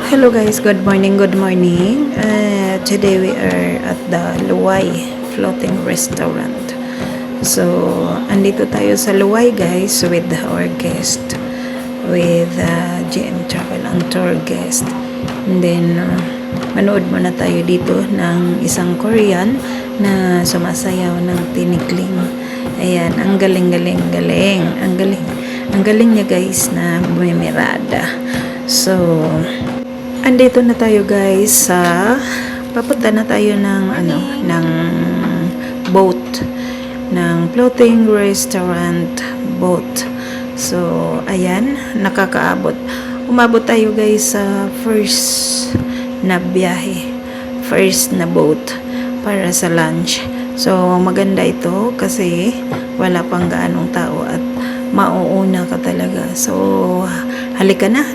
Hello guys, good morning, good morning. Today we are at the Luwai Floating Restaurant. So, andito tayo sa Luwai guys with our guest, with GM Travel and Tour guest. And then, manood muna tayo dito ng isang Korean na sumasayaw ng tinikling. Ayan, ang galing. Ang galing niya guys na bumimirada. So, andito na tayo guys sa papunta na tayo ng boat, ng floating restaurant boat. So ayan, umabot tayo guys sa first na biyahe, first na boat para sa lunch. So maganda ito kasi wala pang gaanong tao at mauuna ka talaga. So halika na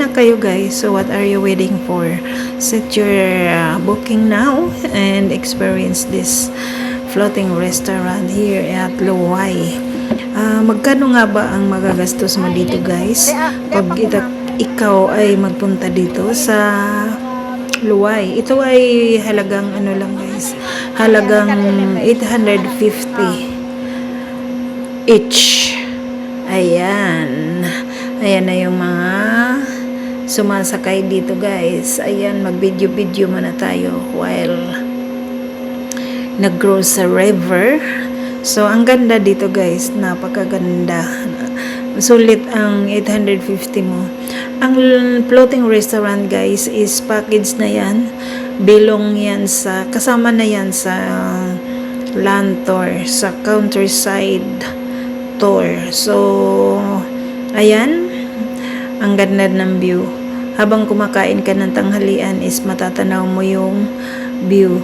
kayo guys. So what are you waiting for? Set your booking now and experience this floating restaurant here at Luwai. Magkano nga ba ang magagastos mo dito guys pag ikaw ay magpunta dito sa Luwai? Ito ay halagang lang guys, halagang 850 each. Ayan na yung mga sumasakay dito guys. Ayan, mag-video muna tayo while nag-cross sa river. So ang ganda dito guys, napakaganda, sulit ang 850 mo. Ang floating restaurant guys is package na yan, bilong yan sa, kasama na yan sa land tour, sa countryside tour. So ayan, ang ganda ng view. Habang kumakain ka ng tanghalian is matatanaw mo yung view.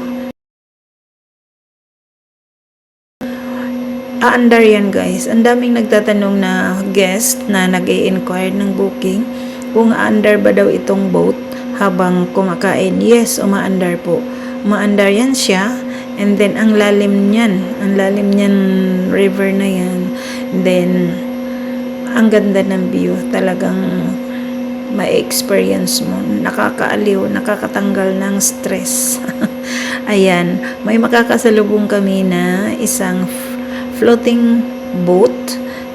Aandar yan guys. Ang daming nagtatanong na guest na nag-i-inquire ng booking kung aandar ba daw itong boat habang kumakain. Yes, umaandar po. Umaandar yan siya. And then ang lalim niyan river na yan. Then ang ganda ng view, talagang ma-experience mo, nakakaaliw, nakakatanggal ng stress. Ayan, may makakasalubong kami na isang floating boat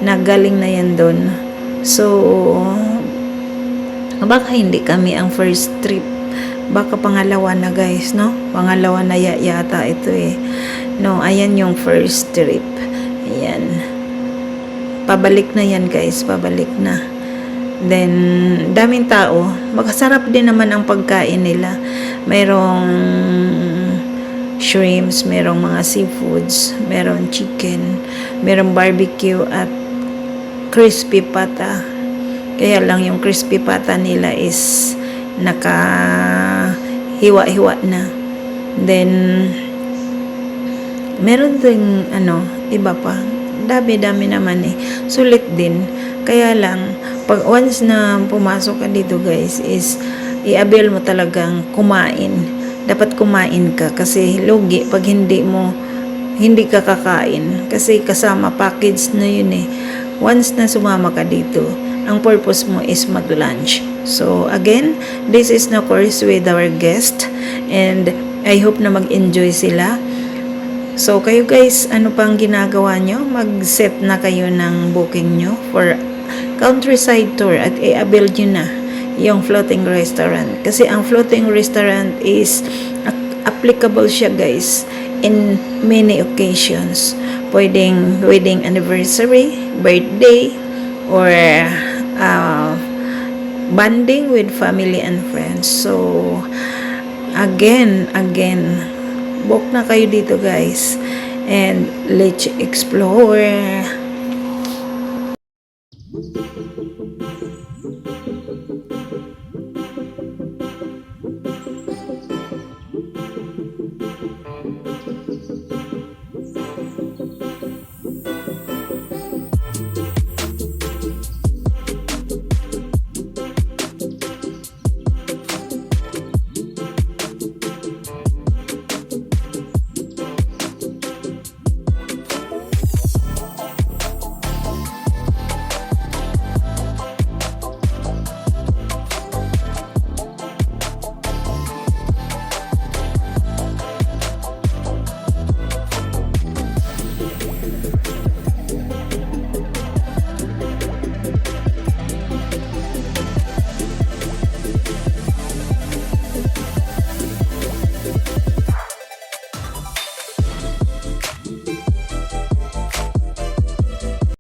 na galing na yan doon. So baka hindi kami ang first trip, baka pangalawa na guys, no? Pangalawa na yata ito no, ayan yung first trip. Ayan, pabalik na yan guys, pabalik na. Then daming tao, makasarap din naman ang pagkain nila. Mayroong shrimps, mayroong mga seafoods, mayroong chicken, mayroong barbecue at crispy pata. Kaya lang yung crispy pata nila is naka-hiwa-hiwa na. Then meron ding iba pa, dami naman sulit din. Kaya lang pag once na pumasok ka dito guys is i-avail mo talagang kumain. Dapat kumain ka kasi lugi pag hindi ka kakain, kasi kasama package na yun once na sumama ka dito, ang purpose mo is mag-lunch. So again, this is na course with our guest and I hope na mag-enjoy sila. So kayo guys, ano pang ginagawa nyo? Mag-set na kayo ng booking nyo for countryside tour at i-avail nyo na yung floating restaurant. Kasi ang floating restaurant is applicable siya guys in many occasions. Pwedeng wedding anniversary, birthday, or bonding with family and friends. So again, book na kayo dito guys and let's explore.